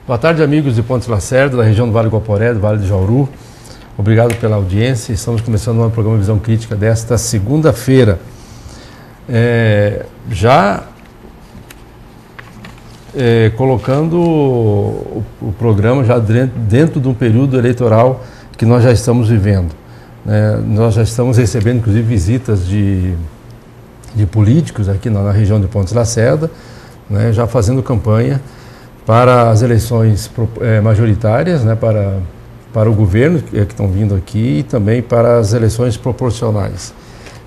Boa tarde, amigos de Pontes Lacerda, da região do Vale do Guaporé, do Vale do Jauru. Obrigado pela audiência. Estamos começando um programa Visão Crítica desta segunda-feira. Colocando o programa já dentro de um período eleitoral que nós já estamos vivendo. Nós já estamos recebendo, inclusive, visitas de políticos aqui na região de Pontes Lacerda, já fazendo campanha para as eleições majoritárias, para o governo que estão vindo aqui e também para as eleições proporcionais.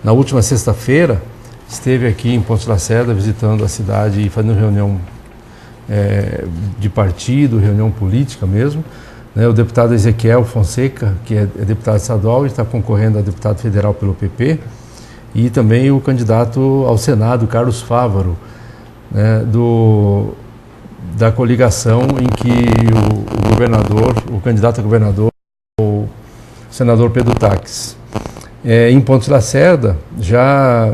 Na última sexta-feira, esteve aqui em Pontes Lacerda visitando a cidade e fazendo reunião de partido, reunião política mesmo. O deputado Ezequiel Fonseca, que é deputado estadual, está concorrendo a deputado federal pelo PP, e também o candidato ao Senado, Carlos Fávaro, da coligação em que o candidato a governador, o senador Pedro Taques. Em Pontes Lacerda, já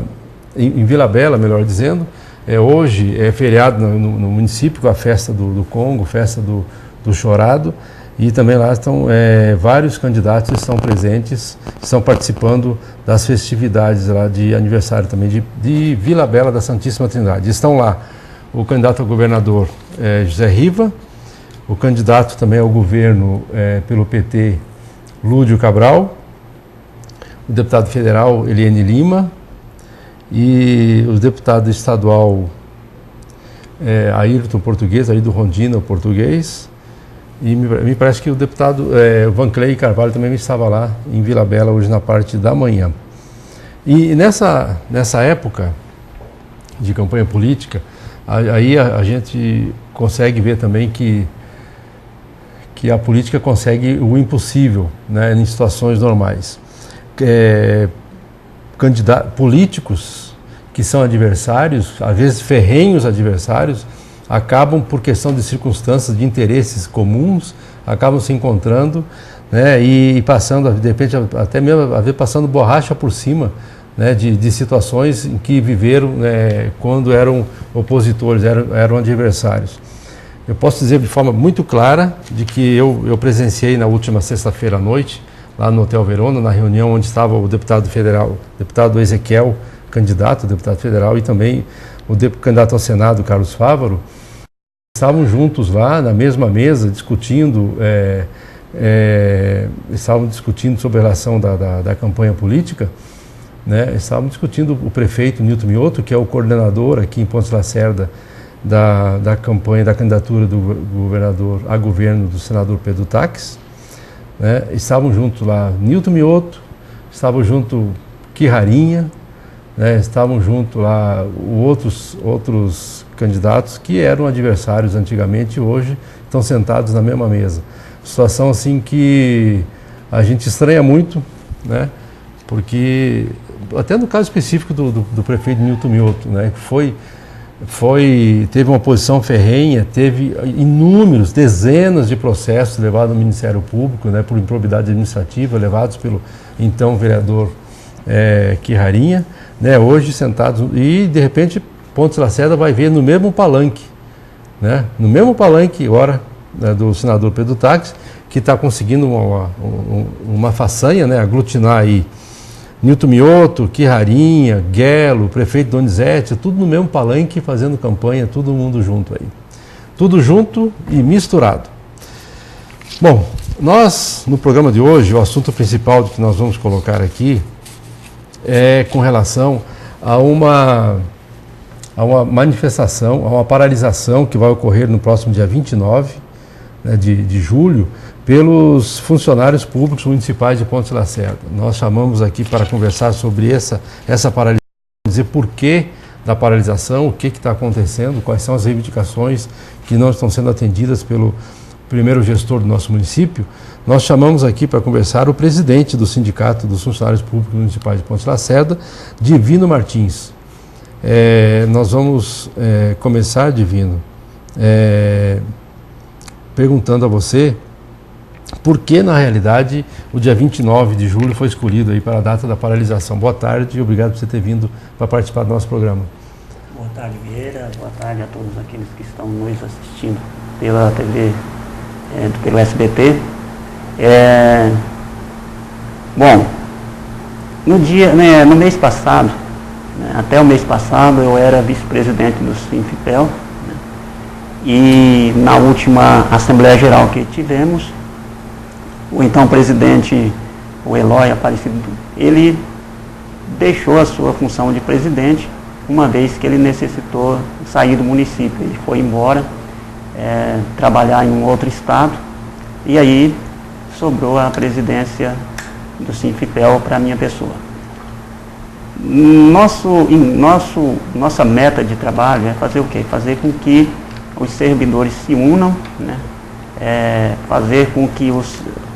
em Vila Bela, melhor dizendo, hoje é feriado no município com a festa do Congo, festa do Chorado, e também lá estão vários candidatos que estão presentes, estão participando das festividades lá de aniversário também de Vila Bela da Santíssima Trindade. Estão lá o candidato a governador José Riva, o candidato também ao governo pelo PT, Lúdio Cabral, o deputado federal Eliane Lima e o deputado estadual Ayrton Português, ali do Rondina, o português, e me parece que o deputado Vanclay Carvalho também estava lá em Vila Bela hoje na parte da manhã. E nessa época de campanha política, aí a gente consegue ver também que a política consegue o impossível, em situações normais. Políticos que são adversários, às vezes ferrenhos adversários, acabam por questão de circunstâncias, de interesses comuns, acabam se encontrando, e passando, de repente, até mesmo às vezes passando borracha por cima, de situações em que viveram quando eram opositores, eram adversários. Eu posso dizer de forma muito clara de que eu presenciei na última sexta-feira à noite, lá no Hotel Verona, na reunião onde estava o deputado federal, deputado Ezequiel, candidato a deputado federal, e também o candidato ao Senado, Carlos Fávaro. Estavam juntos lá na mesma mesa discutindo, estavam discutindo sobre a relação da campanha política. Estavam discutindo o prefeito Nilton Mioto, que é o coordenador aqui em Pontes Lacerda da campanha, da candidatura do governador a governo do senador Pedro Taques. Estavam juntos lá Nilton Mioto, estavam junto Quiharinha, estavam junto lá outros candidatos que eram adversários antigamente e hoje estão sentados na mesma mesa. Situação assim que a gente estranha muito, porque até no caso específico do prefeito Nilton Mioto, que teve uma posição ferrenha, teve dezenas de processos levados ao Ministério Público, por improbidade administrativa, levados pelo então vereador Quiharinha, hoje sentados, e de repente Pontes Lacerda vai ver no mesmo palanque, agora, do senador Pedro Taques, que está conseguindo uma façanha, aglutinar aí Nilton Mioto, Quiharinha, Guelo, prefeito Donizete, tudo no mesmo palanque, fazendo campanha, todo mundo junto aí. Tudo junto e misturado. Bom, nós, no programa de hoje, o assunto principal que nós vamos colocar aqui é com relação a uma manifestação, a uma paralisação que vai ocorrer no próximo dia 29 de julho, pelos funcionários públicos municipais de Pontes Lacerda. Nós chamamos aqui para conversar sobre essa paralisação, dizer por que da paralisação, o que está acontecendo, quais são as reivindicações que não estão sendo atendidas pelo primeiro gestor do nosso município. Nós chamamos aqui para conversar o presidente do Sindicato dos Funcionários Públicos Municipais de Pontes Lacerda, Divino Martins. Nós vamos começar, Divino, perguntando a você por que, na realidade, o dia 29 de julho foi escolhido aí para a data da paralisação. Boa tarde e obrigado por você ter vindo para participar do nosso programa. Boa tarde, Vieira. Boa tarde a todos aqueles que estão nos assistindo pela TV pelo SBT. Bom, no mês passado, até o mês passado eu era vice-presidente do Sinfipel, né? E na última Assembleia Geral que tivemos, o então presidente, o Eloy Aparecido, ele deixou a sua função de presidente, uma vez que ele necessitou sair do município. Ele foi embora, trabalhar em um outro estado, e aí sobrou a presidência do Sinfipel para a minha pessoa. Nossa meta de trabalho é fazer o quê? Fazer com que os servidores se unam, né? Fazer com que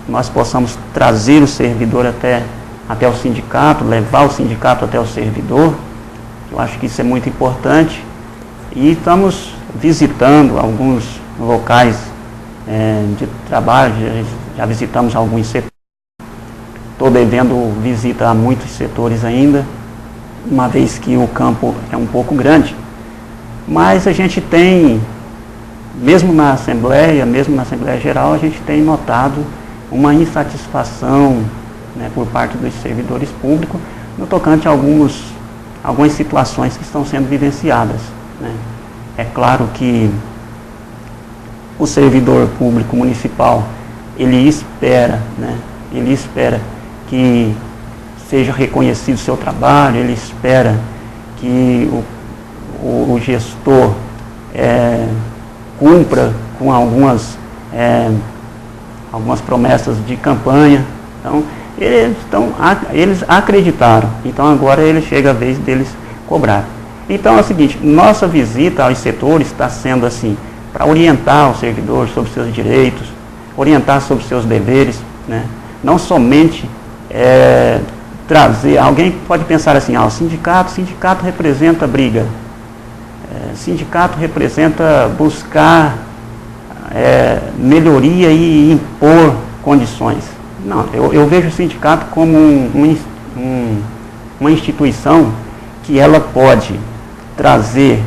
nós possamos trazer o servidor até o sindicato, levar o sindicato até o servidor. Eu acho que isso é muito importante. E estamos visitando alguns locais de trabalho, já visitamos alguns setores. Estou devendo visita a muitos setores ainda, uma vez que o campo é um pouco grande. Mas a gente tem, mesmo na Assembleia Geral, a gente tem notado uma insatisfação, né, por parte dos servidores públicos no tocante a algumas situações que estão sendo vivenciadas, né. É claro que o servidor público municipal, ele espera que seja reconhecido o seu trabalho, ele espera que o gestor cumpra com algumas promessas de campanha. Então, eles acreditaram. Então, agora chega a vez deles cobrar. Então, é o seguinte, nossa visita aos setores está sendo assim, para orientar o servidor sobre seus direitos, orientar sobre seus deveres, né? Não somente trazer. Alguém pode pensar assim, o sindicato representa briga, sindicato representa buscar melhoria e impor condições. Não, eu vejo o sindicato como uma instituição que ela pode trazer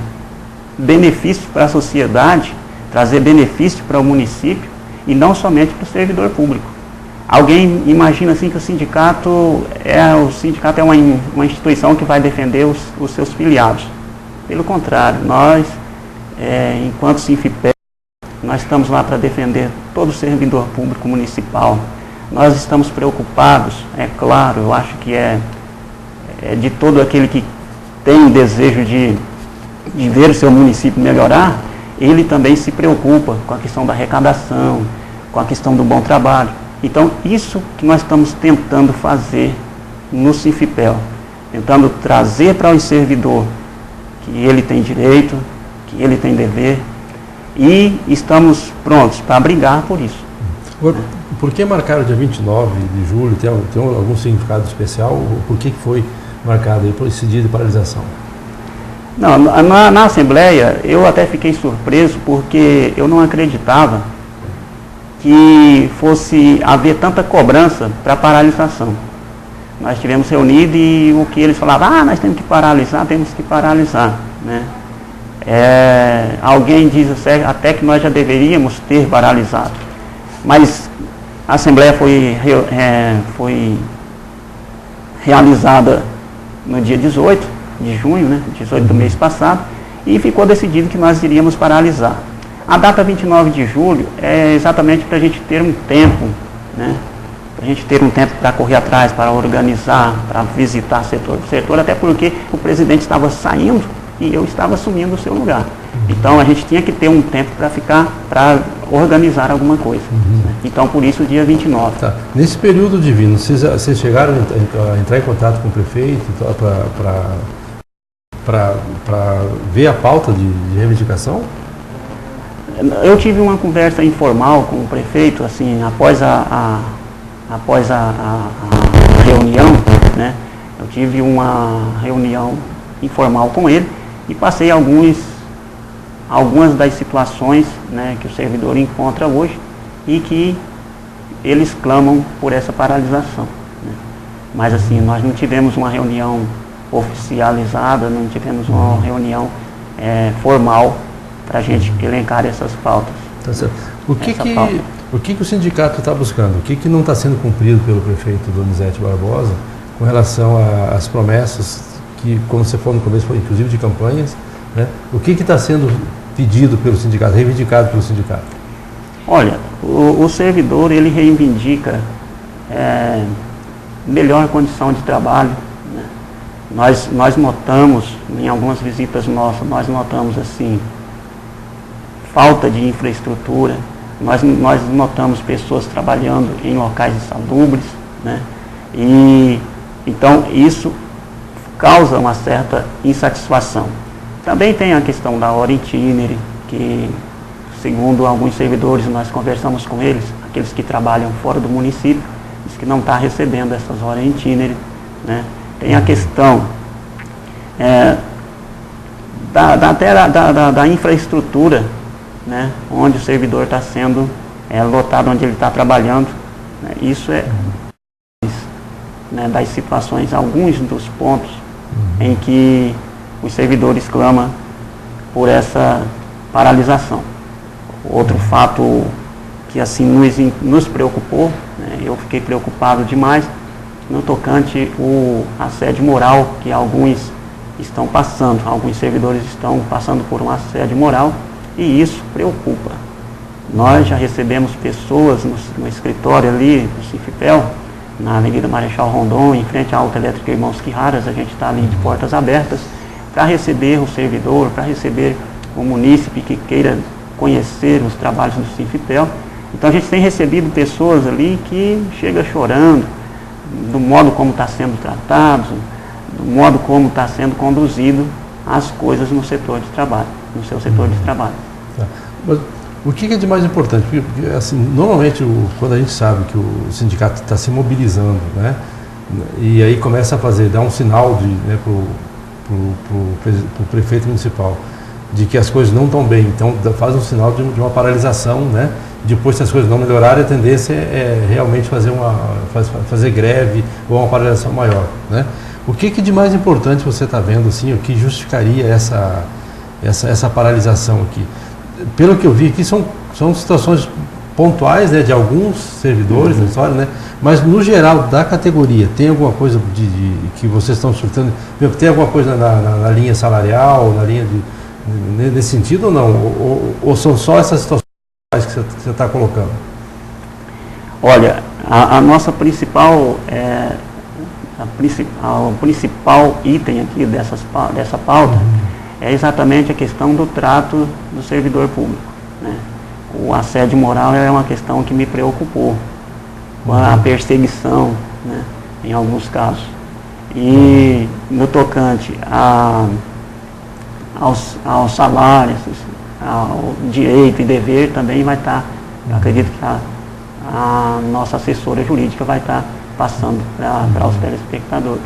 benefícios para a sociedade, trazer benefícios para o município e não somente para o servidor público. Alguém imagina assim que o sindicato é uma instituição que vai defender os seus filiados. Pelo contrário, nós, enquanto Sinfipel, nós estamos lá para defender todo o servidor público municipal. Nós estamos preocupados, é claro, eu acho que de todo aquele que tem desejo de ver o seu município melhorar, ele também se preocupa com a questão da arrecadação, com a questão do bom trabalho. Então, isso que nós estamos tentando fazer no Sinfipel, tentando trazer para o servidor que ele tem direito, que ele tem dever, e estamos prontos para brigar por isso. Por que marcar o dia 29 de julho? Tem algum significado especial? Por que foi marcado aí por esse dia de paralisação? Não, na Assembleia eu até fiquei surpreso, porque eu não acreditava que fosse haver tanta cobrança para paralisação. Nós tivemos reunido e o que eles falavam, nós temos que paralisar, né? Alguém diz até que nós já deveríamos ter paralisado. Mas a Assembleia foi realizada no dia 18 de junho, né? 18 do mês passado, e ficou decidido que nós iríamos paralisar. A data 29 de julho é exatamente para a gente ter um tempo, né? Para a gente ter um tempo para correr atrás, para organizar, para visitar o setor, até porque o presidente estava saindo e eu estava assumindo o seu lugar. Então a gente tinha que ter um tempo para organizar alguma coisa. Né? Então por isso o dia 29. Tá. Nesse período divino, vocês chegaram a entrar em contato com o prefeito para ver a pauta de reivindicação? Eu tive uma conversa informal com o prefeito, assim, após a reunião, né? Eu tive uma reunião informal com ele e passei algumas das situações, né, que o servidor encontra hoje e que eles clamam por essa paralisação, né? Mas assim, nós não tivemos uma reunião oficializada, não tivemos uma reunião formal para a gente elencar essas pautas. Tá certo. O que o sindicato está buscando? O que não está sendo cumprido pelo prefeito Donizete Barbosa com relação às promessas que, como você falou no começo, foi inclusive de campanhas, né? O que está sendo pedido pelo sindicato, reivindicado pelo sindicato? Olha, o servidor, ele reivindica melhor condição de trabalho, né? Nós notamos, em algumas visitas nossas, nós notamos assim, falta de infraestrutura, nós notamos pessoas trabalhando em locais insalubres, né? E então isso causa uma certa insatisfação. Também tem a questão da hora itinerary, que segundo alguns servidores, nós conversamos com eles, aqueles que trabalham fora do município, diz que não está recebendo essas horas itinerary, né? Tem a questão da infraestrutura, né? Onde o servidor está sendo lotado, onde ele está trabalhando, né? Isso né, das situações, alguns dos pontos em que os servidores clamam por essa paralisação. Outro fato que assim nos preocupou, né, eu fiquei preocupado demais no tocante o assédio moral que alguns estão passando, alguns servidores estão passando por um assédio moral, e isso preocupa. Nós já recebemos pessoas no escritório ali, no Sinfipel, na Avenida Marechal Rondon, em frente à Autoelétrica Irmãos Quijaras, a gente está ali de portas abertas, para receber o servidor, para receber o munícipe que queira conhecer os trabalhos do Sinfipel. Então a gente tem recebido pessoas ali que chegam chorando do modo como está sendo tratado, do modo como está sendo conduzido as coisas no setor de trabalho, no seu setor de trabalho. Tá. Mas o que é de mais importante? Porque assim, normalmente, quando a gente sabe que o sindicato está se mobilizando, né, e aí começa a dar um sinal para o prefeito municipal de que as coisas não estão bem, então faz um sinal de uma paralisação, né? Depois, se as coisas não melhorarem, a tendência é realmente fazer greve ou uma paralisação maior, né? O que de mais importante você está vendo, assim, o que justificaria essa paralisação aqui? Pelo que eu vi aqui, são situações pontuais, né, de alguns servidores na história, né? Mas no geral da categoria, tem alguma coisa que vocês estão surtando? Tem alguma coisa na linha salarial, na linha nesse sentido ou não? Ou são só essas situações que você está colocando? Olha, a nossa principal o principal item aqui dessa pauta é exatamente a questão do trato do servidor público, né? O assédio moral é uma questão que me preocupou, a perseguição, né, em alguns casos. E no tocante aos salários, ao direito e dever, também vai estar, eu acredito que a nossa assessora jurídica vai estar passando para os telespectadores.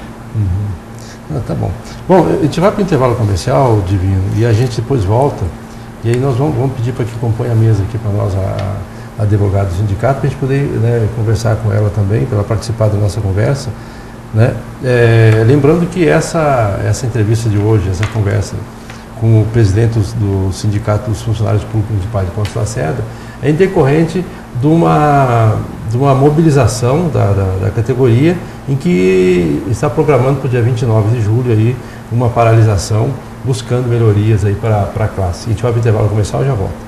Tá bom. Bom, a gente vai para o intervalo comercial, Divino, e a gente depois volta, e aí nós vamos pedir para que acompanhe a mesa aqui para nós, a advogada do sindicato, para a gente poder, né, conversar com ela também, para ela participar da nossa conversa, né? Lembrando que essa entrevista de hoje, essa conversa com o presidente do Sindicato dos Funcionários Públicos Municipais de Pontes Lacerda, é decorrente de uma mobilização da categoria, em que está programando para o dia 29 de julho aí uma paralisação, buscando melhorias aí para a classe. A gente vai para o intervalo comercial e já volta.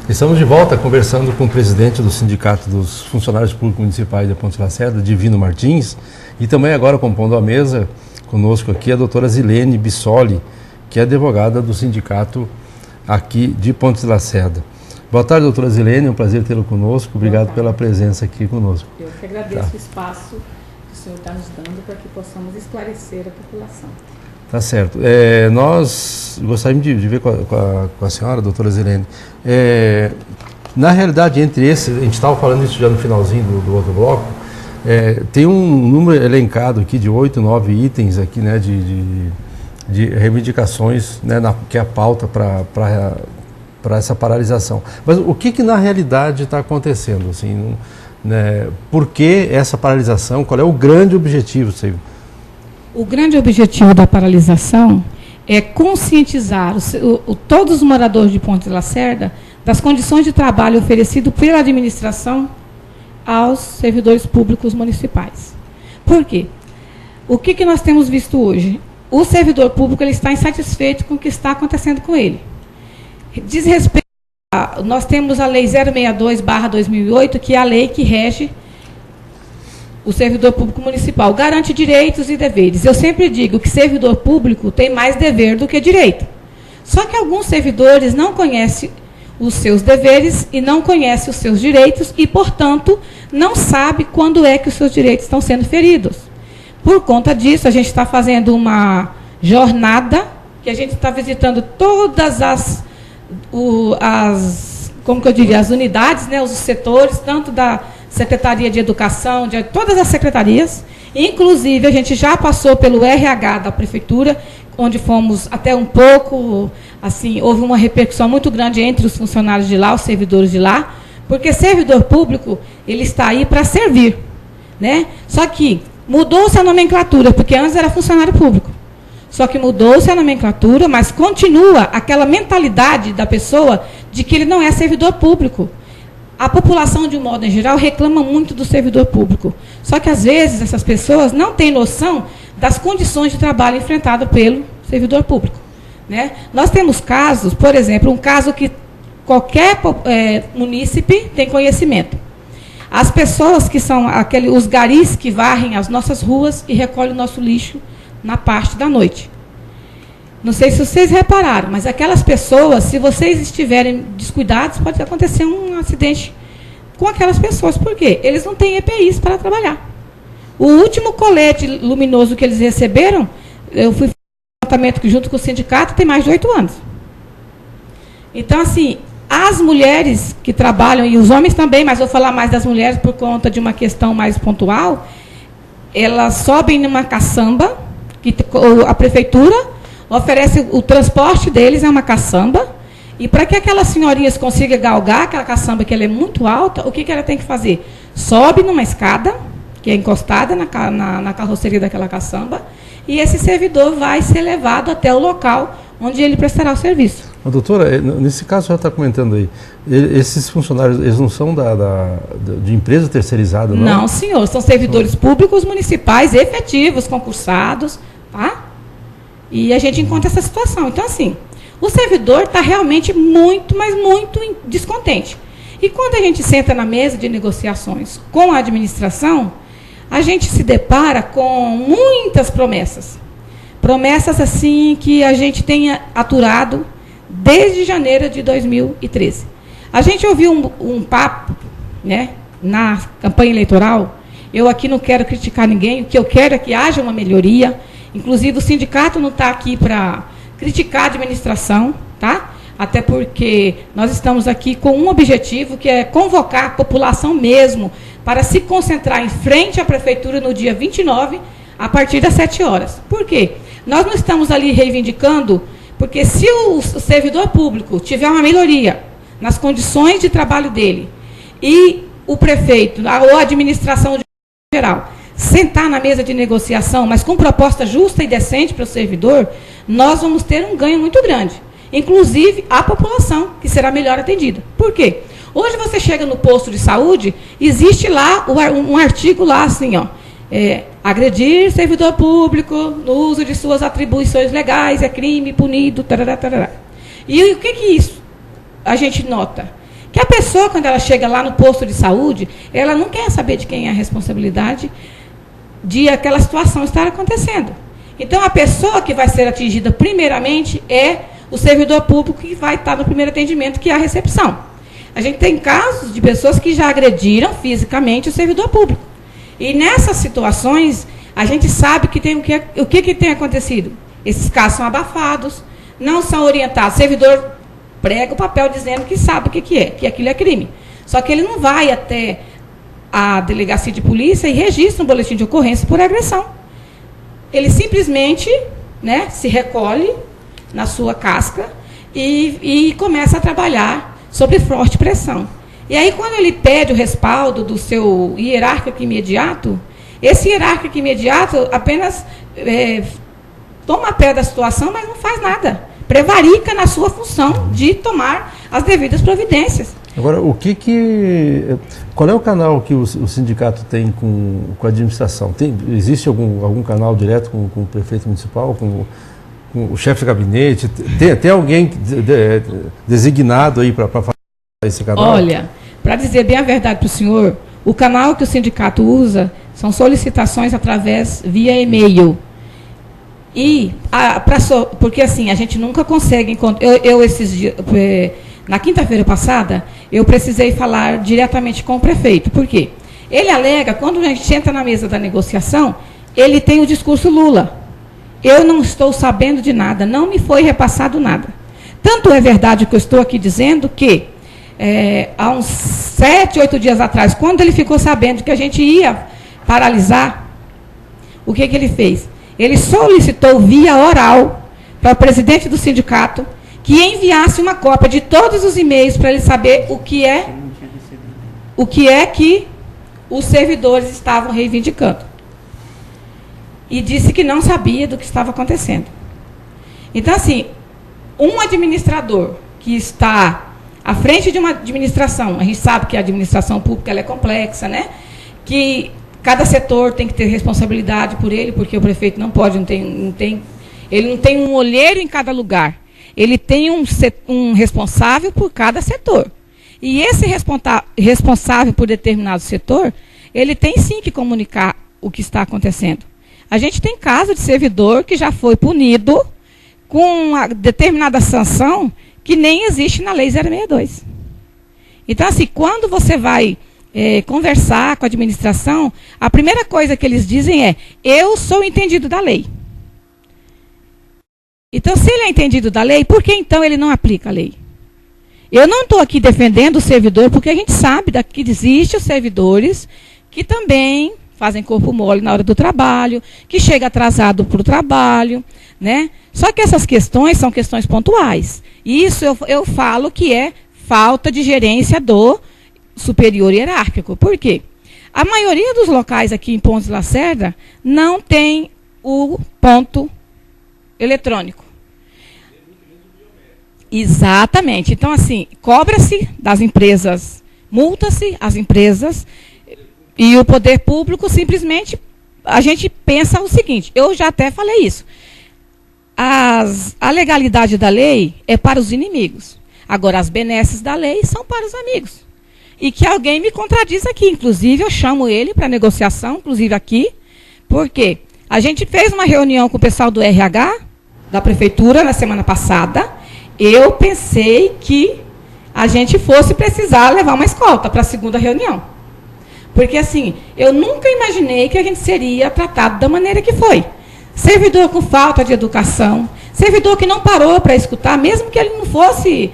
Estamos de volta conversando com o presidente do Sindicato dos Funcionários Públicos Municipais de Pontes Lacerda, Divino Martins, e também agora compondo a mesa conosco aqui a doutora Zilene Bissoli, que é advogada do sindicato aqui de Pontes Lacerda. Boa tarde, doutora Zilene, é um prazer tê-la conosco, obrigado pela presença aqui conosco. Eu que agradeço o espaço que o senhor está nos dando para que possamos esclarecer a população. Tá certo. Nós gostaríamos de ver com a senhora, doutora Zilene, na realidade, entre esses, a gente estava falando isso já no finalzinho do outro bloco, tem um número elencado aqui de 8, 9 itens aqui, né, de reivindicações, né, que é a pauta para essa paralisação. Mas o que na realidade está acontecendo? Assim, né, por que essa paralisação? Qual é o grande objetivo, Silvio? O grande objetivo da paralisação é conscientizar todos os moradores de Ponte de Lacerda das condições de trabalho oferecido pela administração aos servidores públicos municipais. Por quê? O que nós temos visto hoje? O servidor público ele está insatisfeito com o que está acontecendo com ele. Diz respeito nós temos a Lei 062/2008, que é a lei que rege o servidor público municipal, garante direitos e deveres. Eu sempre digo que servidor público tem mais dever do que direito. Só que alguns servidores não conhecem os seus deveres e não conhecem os seus direitos e, portanto, não sabe quando é que os seus direitos estão sendo feridos. Por conta disso, a gente está fazendo uma jornada, que a gente está visitando todas as unidades, né, os setores, tanto da Secretaria de Educação, de todas as secretarias. Inclusive, a gente já passou pelo RH da Prefeitura, onde fomos até um pouco, assim, houve uma repercussão muito grande entre os funcionários de lá, os servidores de lá, porque servidor público, ele está aí para servir, né? Só que mudou-se a nomenclatura, porque antes era funcionário público. Só que mudou-se a nomenclatura, mas continua aquela mentalidade da pessoa de que ele não é servidor público. A população, de um modo em geral, reclama muito do servidor público. Só que, às vezes, essas pessoas não têm noção das condições de trabalho enfrentado pelo servidor público, né? Nós temos casos, por exemplo, um caso que qualquer munícipe tem conhecimento. As pessoas que são os garis que varrem as nossas ruas e recolhem o nosso lixo na parte da noite. Não sei se vocês repararam, mas aquelas pessoas, se vocês estiverem descuidados, pode acontecer um acidente com aquelas pessoas. Por quê? Eles não têm EPIs para trabalhar. O último colete luminoso que eles receberam, eu fui fazer um levantamento junto com o sindicato, tem mais de 8 anos. Então, assim, as mulheres que trabalham, e os homens também, mas vou falar mais das mulheres por conta de uma questão mais pontual, elas sobem numa caçamba, que a prefeitura oferece o transporte deles, é uma caçamba, e para que aquelas senhorinhas consigam galgar aquela caçamba, que ela é muito alta, o que ela tem que fazer? Sobe numa escada, que é encostada na carroceria daquela caçamba, e esse servidor vai ser levado até o local onde ele prestará o serviço. Doutora, nesse caso, já está comentando aí, esses funcionários, eles não são de empresa terceirizada, não? Não, senhor, são servidores públicos municipais efetivos, concursados, tá? E a gente encontra essa situação. Então, assim, o servidor está realmente muito, mas muito descontente. E quando a gente senta na mesa de negociações com a administração, a gente se depara com muitas promessas. Promessas, assim, que a gente tenha aturado desde janeiro de 2013. A gente ouviu um papo, né, na campanha eleitoral. Eu aqui não quero criticar ninguém, o que eu quero é que haja uma melhoria. Inclusive, o sindicato não está aqui para criticar a administração, tá? Até porque nós estamos aqui com um objetivo, que é convocar a população mesmo para se concentrar em frente à prefeitura no dia 29, a partir das 7 horas. Por quê? Nós não estamos ali reivindicando, porque se o servidor público tiver uma melhoria nas condições de trabalho dele e o prefeito ou a administração geral sentar na mesa de negociação, mas com proposta justa e decente para o servidor, nós vamos ter um ganho muito grande. Inclusive a população, que será melhor atendida. Por quê? Hoje você chega no posto de saúde, existe lá um artigo lá assim, ó, agredir servidor público no uso de suas atribuições legais é crime punido, tarará, tarará. E o que isso a gente nota? Que a pessoa, quando ela chega lá no posto de saúde, ela não quer saber de quem é a responsabilidade de aquela situação estar acontecendo. Então, a pessoa que vai ser atingida primeiramente é o servidor público que vai estar no primeiro atendimento, que é a recepção. A gente tem casos de pessoas que já agrediram fisicamente o servidor público. E nessas situações, a gente sabe que tem o que tem acontecido. Esses casos são abafados, não são orientados. O servidor prega o papel dizendo que sabe o que é, que aquilo é crime. Só que ele não vai até a delegacia de polícia e registra um boletim de ocorrência por agressão. Ele simplesmente né, se recolhe na sua casca e começa a trabalhar sob forte pressão. E aí, quando ele pede o respaldo do seu hierárquico imediato, esse hierárquico imediato apenas toma pé da situação, mas não faz nada. Prevarica na sua função de tomar as devidas providências. Agora, qual é o canal que o sindicato tem com a administração? Existe algum canal direto com o prefeito municipal, com o chefe de gabinete? Tem alguém designado aí para fazer esse canal? Olha, para dizer bem a verdade para o senhor, o canal que o sindicato usa são solicitações via e-mail. Porque assim, a gente nunca consegue encontrar. Esses dias, na quinta-feira passada, eu precisei falar diretamente com o prefeito. Por quê? Ele alega, quando a gente entra na mesa da negociação, ele tem o discurso Lula. Eu não estou sabendo de nada, não me foi repassado nada. Tanto é verdade que eu estou aqui dizendo que, há uns 7, 8 dias atrás, quando ele ficou sabendo que a gente ia paralisar, o que ele fez? Ele solicitou via oral para o presidente do sindicato que enviasse uma cópia de todos os e-mails para ele saber o que é que os servidores estavam reivindicando. E disse que não sabia do que estava acontecendo. Então, assim, um administrador que está à frente de uma administração, a gente sabe que a administração pública ela é complexa, né? Que cada setor tem que ter responsabilidade por ele, porque o prefeito não pode, ele não tem um olheiro em cada lugar. Ele tem um responsável por cada setor. E esse responsável por determinado setor, ele tem sim que comunicar o que está acontecendo. A gente tem caso de servidor que já foi punido com uma determinada sanção que nem existe na Lei 062. Então, assim, quando você vai conversar com a administração, a primeira coisa que eles dizem é: eu sou entendido da lei. Então, se ele é entendido da lei, por que então ele não aplica a lei? Eu não estou aqui defendendo o servidor, porque a gente sabe que existem os servidores que também fazem corpo mole na hora do trabalho, que chega atrasado para o trabalho, né? Só que essas questões são questões pontuais. E isso eu falo que é falta de gerência do superior hierárquico. Por quê? A maioria dos locais aqui em Pontes Lacerda não tem o ponto eletrônico. Exatamente. Então, assim, cobra-se das empresas, multa-se as empresas e o poder público simplesmente, a gente pensa o seguinte, eu já até falei isso, a legalidade da lei é para os inimigos. Agora, as benesses da lei são para os amigos. E que alguém me contradiz aqui, inclusive eu chamo ele para negociação, inclusive aqui, porque a gente fez uma reunião com o pessoal do RH, da prefeitura, na semana passada. Eu pensei que a gente fosse precisar levar uma escolta para a segunda reunião. Porque, assim, eu nunca imaginei que a gente seria tratado da maneira que foi. Servidor com falta de educação, servidor que não parou para escutar, mesmo que ele não fosse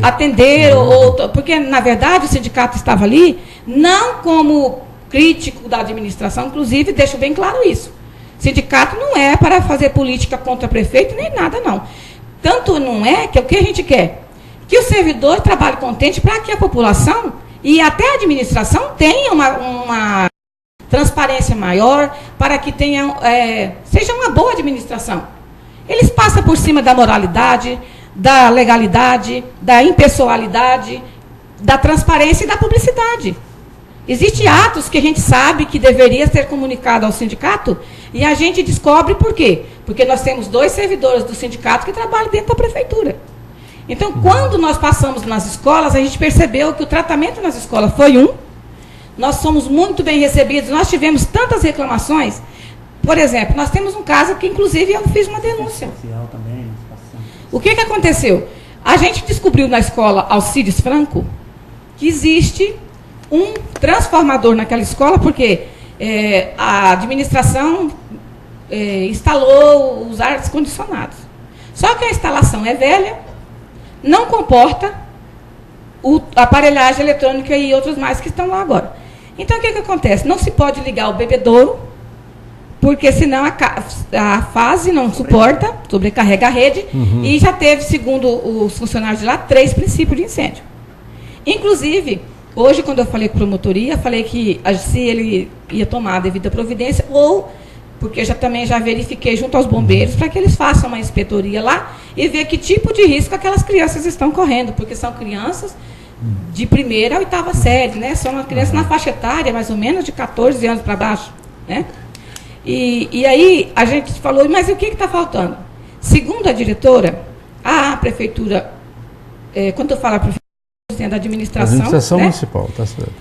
atender porque, na verdade, o sindicato estava ali, não como crítico da administração, inclusive, deixo bem claro isso. Sindicato não é para fazer política contra prefeito, nem nada, não. Tanto não é que o que a gente quer? Que o servidor trabalhe contente para que a população e até a administração tenha uma transparência maior, para que seja uma boa administração. Eles passam por cima da moralidade, da legalidade, da impessoalidade, da transparência e da publicidade. Existem atos que a gente sabe que deveria ser comunicado ao sindicato e a gente descobre por quê? Porque nós temos 2 servidores do sindicato que trabalham dentro da prefeitura. Então, quando nós passamos nas escolas, a gente percebeu que o tratamento nas escolas foi nós somos muito bem recebidos, nós tivemos tantas reclamações. Por exemplo, nós temos um caso que, inclusive, eu fiz uma denúncia. O que aconteceu? A gente descobriu na escola Alcides Franco que existe um transformador naquela escola, porque a administração instalou os ares condicionados. Só que a instalação é velha, não comporta a aparelhagem eletrônica e outros mais que estão lá agora. Então, o que acontece? Não se pode ligar o bebedouro porque senão a fase não suporta, sobrecarrega a rede, e já teve, segundo os funcionários de lá, 3 princípios de incêndio. Inclusive, hoje, quando eu falei com a promotoria, falei que se ele ia tomar a devida providência, ou, porque eu também já verifiquei junto aos bombeiros, para que eles façam uma inspetoria lá e ver que tipo de risco aquelas crianças estão correndo, porque são crianças de 1ª a 8ª série, né? São uma criança na faixa etária, mais ou menos, de 14 anos para baixo, né? E aí a gente falou, mas o que está faltando? Segundo a diretora, a prefeitura, quando eu falo a prefeitura, da administração, né, municipal, tá certo,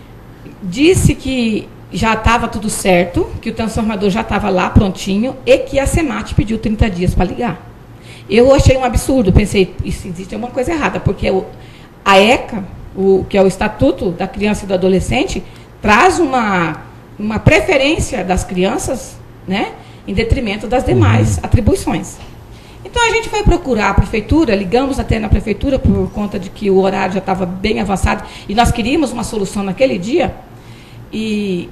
disse que já estava tudo certo, que o transformador já estava lá prontinho e que a SEMAT pediu 30 dias para ligar. Eu achei um absurdo, pensei, existe alguma coisa errada, porque a ECA, que é o Estatuto da Criança e do Adolescente, traz uma preferência das crianças, né, em detrimento das demais atribuições. Então, a gente foi procurar a prefeitura, ligamos até na prefeitura por conta de que o horário já estava bem avançado e nós queríamos uma solução naquele dia, e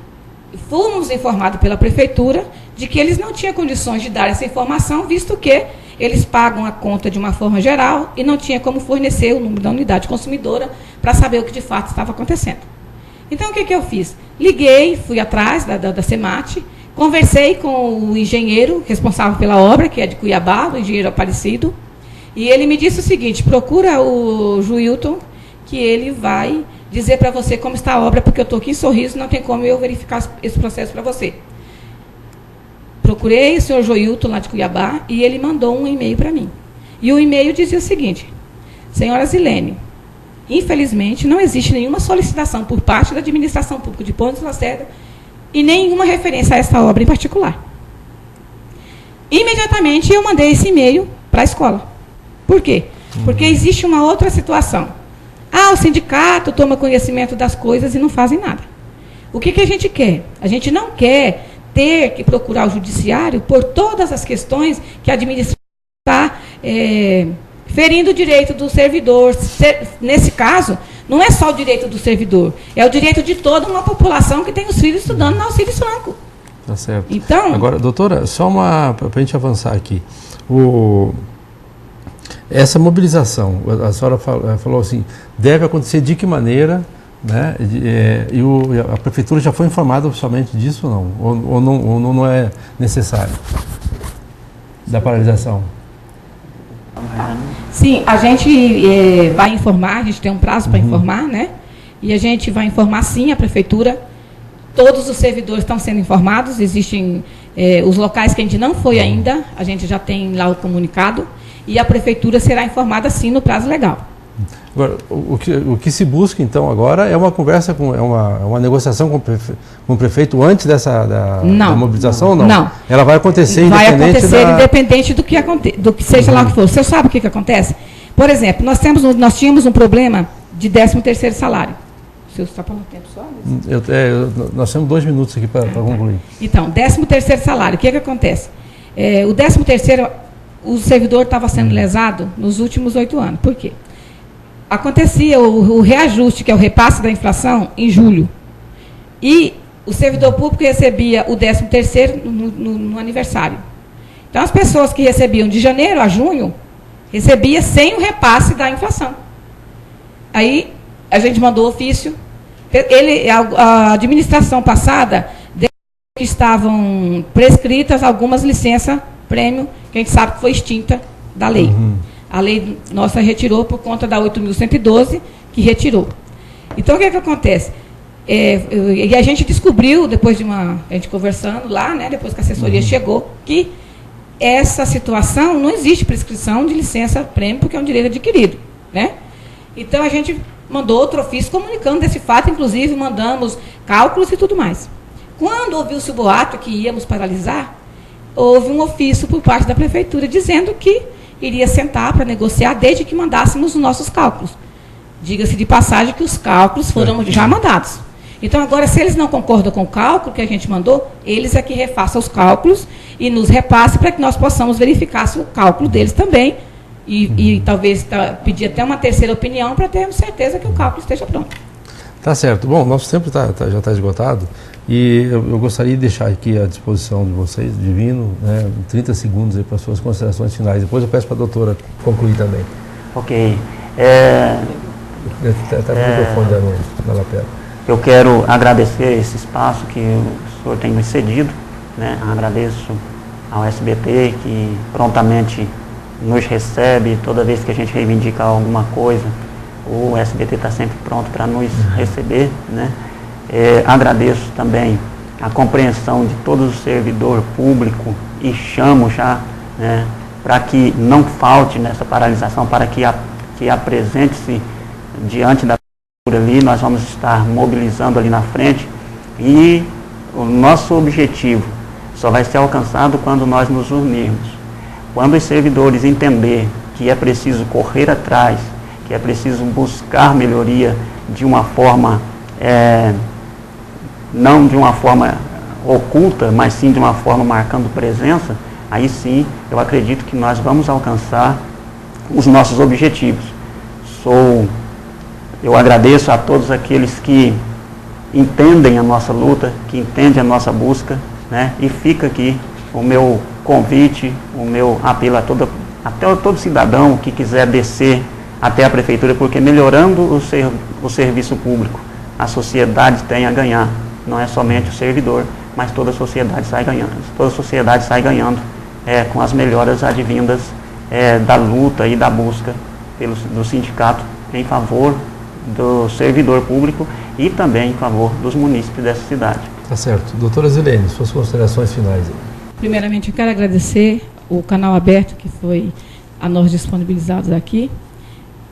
fomos informados pela prefeitura de que eles não tinham condições de dar essa informação, visto que eles pagam a conta de uma forma geral e não tinha como fornecer o número da unidade consumidora para saber o que de fato estava acontecendo. Então, o que eu fiz? Liguei, fui atrás da SEMAT, conversei com o engenheiro responsável pela obra, que é de Cuiabá, o engenheiro Aparecido, e ele me disse o seguinte: procura o Joilton, que ele vai dizer para você como está a obra, porque eu estou aqui em Sorriso, não tem como eu verificar esse processo para você. Procurei o senhor Joilton, lá de Cuiabá, e ele mandou um e-mail para mim. E o e-mail dizia o seguinte: senhora Zilene, infelizmente não existe nenhuma solicitação por parte da administração pública de Pontes Lacerda e nenhuma referência a esta obra em particular. Imediatamente eu mandei esse e-mail para a escola. Por quê? Porque existe uma outra situação. O sindicato toma conhecimento das coisas e não fazem nada. O que a gente quer? A gente não quer ter que procurar o judiciário por todas as questões que a administração está ferindo o direito do servidor. Nesse caso, não é só o direito do servidor, é o direito de toda uma população que tem os filhos estudando no auxílio franco. Tá certo. Então, agora, doutora, só para a gente avançar aqui. Essa mobilização, a senhora falou assim, deve acontecer de que maneira, né? A prefeitura já foi informada oficialmente disso ou não? Ou não é necessário? Da paralisação? Sim, a gente vai informar, a gente tem um prazo para informar, né? E a gente vai informar, sim, a prefeitura. Todos os servidores estão sendo informados, existem os locais que a gente não foi ainda, a gente já tem lá o comunicado, e a prefeitura será informada, sim, no prazo legal. Agora, o que se busca, então, agora é uma conversa, uma negociação com o prefeito antes da mobilização ou não? Não. Ela vai acontecer independente do que seja lá o que for. Você sabe o que acontece? Por exemplo, nós tínhamos um problema de 13º salário. Você está falando tempo só? Nós temos 2 minutos aqui para concluir. Então, 13º salário, o que acontece? O 13º, o servidor estava sendo lesado nos últimos 8 anos. Por quê? Acontecia o reajuste, que é o repasse da inflação, em julho. E o servidor público recebia o 13º no aniversário. Então, as pessoas que recebiam de janeiro a junho, recebia sem o repasse da inflação. Aí, a gente mandou ofício. A administração passada, que estavam prescritas algumas licenças prêmio, que a gente sabe que foi extinta da lei. A lei nossa retirou por conta da 8.112, que retirou. Então, o que acontece? E a gente descobriu, depois de a gente conversando lá, né, depois que a assessoria chegou, que essa situação não existe prescrição de licença prêmio, porque é um direito adquirido, né? Então, a gente mandou outro ofício comunicando desse fato, inclusive mandamos cálculos e tudo mais. Quando ouviu-se o boato que íamos paralisar, houve um ofício por parte da prefeitura dizendo que iria sentar para negociar desde que mandássemos os nossos cálculos. Diga-se de passagem que os cálculos foram já mandados. Então, agora, se eles não concordam com o cálculo que a gente mandou, eles é que refaçam os cálculos e nos repassem para que nós possamos verificar se o cálculo deles também e talvez pedir até uma terceira opinião para termos certeza que o cálculo esteja pronto. Tá certo. Bom, nosso tempo já está esgotado. E eu gostaria de deixar aqui à disposição de vocês, Divino, 30 segundos para suas considerações finais. Depois eu peço para a doutora concluir também. Ok. Está o microfone da lapela. Eu quero agradecer esse espaço que o senhor tem me cedido, né? Agradeço ao SBT que prontamente nos recebe toda vez que a gente reivindica alguma coisa. O SBT está sempre pronto para nos receber, né? Agradeço também a compreensão de todo o servidor público e chamo já, né, para que não falte nessa paralisação, para que apresente-se diante da prefeitura ali. Nós vamos estar mobilizando ali na frente e o nosso objetivo só vai ser alcançado quando nós nos unirmos. Quando os servidores entenderem que é preciso correr atrás, que é preciso buscar melhoria de uma forma, não de uma forma oculta, mas sim de uma forma marcando presença, aí sim eu acredito que nós vamos alcançar os nossos objetivos. Eu agradeço a todos aqueles que entendem a nossa luta, que entendem a nossa busca, né? E fica aqui o meu convite, o meu apelo a todo cidadão que quiser descer até a prefeitura, porque melhorando o serviço público, a sociedade tem a ganhar. Não é somente o servidor, mas toda a sociedade sai ganhando. Toda a sociedade sai ganhando com as melhoras advindas da luta e da busca do sindicato em favor do servidor público e também em favor dos munícipes dessa cidade. Tá certo. Doutora Zilene, suas considerações finais. Primeiramente, eu quero agradecer o canal aberto que foi a nós disponibilizados aqui,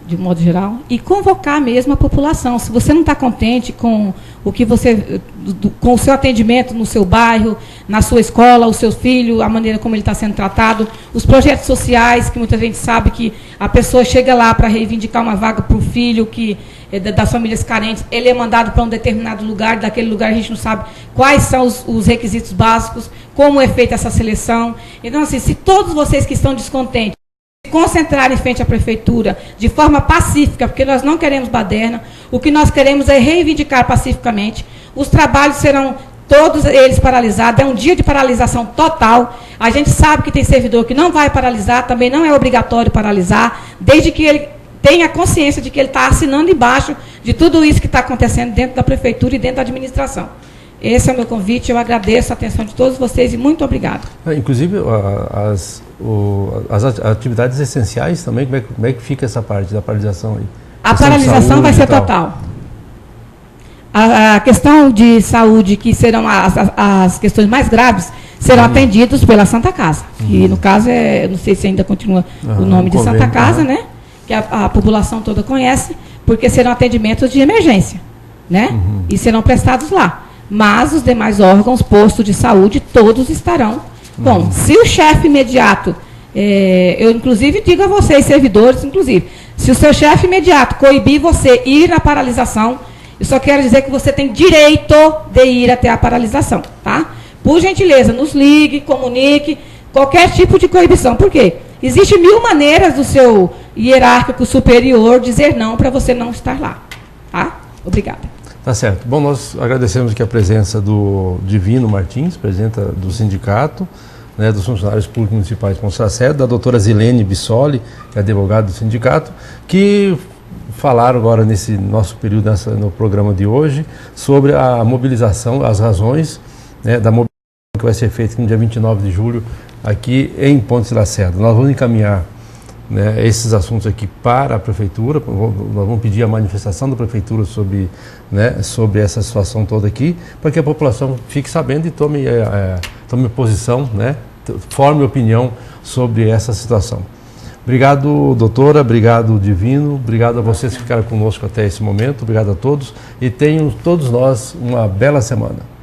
de um modo geral, e convocar mesmo a população. Se você não está contente com o que com o seu atendimento no seu bairro, na sua escola, o seu filho, a maneira como ele está sendo tratado, os projetos sociais, que muita gente sabe que a pessoa chega lá para reivindicar uma vaga para o filho que das famílias carentes, ele é mandado para um determinado lugar, daquele lugar a gente não sabe quais são os requisitos básicos, como é feita essa seleção. Então, assim, se todos vocês que estão descontentes se concentrarem em frente à prefeitura de forma pacífica, porque nós não queremos baderna, o que nós queremos é reivindicar pacificamente, os trabalhos serão todos eles paralisados, é um dia de paralisação total. A gente sabe que tem servidor que não vai paralisar, também não é obrigatório paralisar, desde que ele tenha consciência de que ele está assinando embaixo de tudo isso que está acontecendo dentro da prefeitura e dentro da administração. Esse é o meu convite, eu agradeço a atenção de todos vocês e muito obrigado. Inclusive, as atividades essenciais também, como é que fica essa parte da paralisação aí? A paralisação vai ser total. A questão de saúde, que serão as questões mais graves, serão atendidos pela Santa Casa. Que, no caso, não sei se ainda continua o nome de Santa Casa, né? Que a população toda conhece, porque serão atendimentos de emergência, né? E serão prestados lá. Mas os demais órgãos, postos de saúde, todos estarão. Bom, se o chefe imediato, eu inclusive digo a vocês, servidores, inclusive, se o seu chefe imediato coibir você ir à paralisação, eu só quero dizer que você tem direito de ir até a paralisação, tá? Por gentileza, nos ligue, comunique, qualquer tipo de coibição. Por quê? Existem 1000 maneiras do seu hierárquico superior dizer não para você não estar lá, tá? Obrigada. Tá certo. Bom, nós agradecemos aqui a presença do Divino Martins, presidente do sindicato, né, dos funcionários públicos municipais de Ponte Lacerda, da doutora Zilene Bissoli, que é advogada do sindicato, que falaram agora nesse nosso período, no programa de hoje, sobre a mobilização, as razões, né, da mobilização que vai ser feita no dia 29 de julho aqui em Ponte Lacerda. Nós vamos encaminhar, né, esses assuntos aqui para a prefeitura, nós vamos pedir a manifestação da prefeitura sobre essa situação toda aqui, para que a população fique sabendo e tome posição, né, forme opinião sobre essa situação. Obrigado, doutora, obrigado, Divino, obrigado a vocês que ficaram conosco até esse momento, obrigado a todos e tenham todos nós uma bela semana.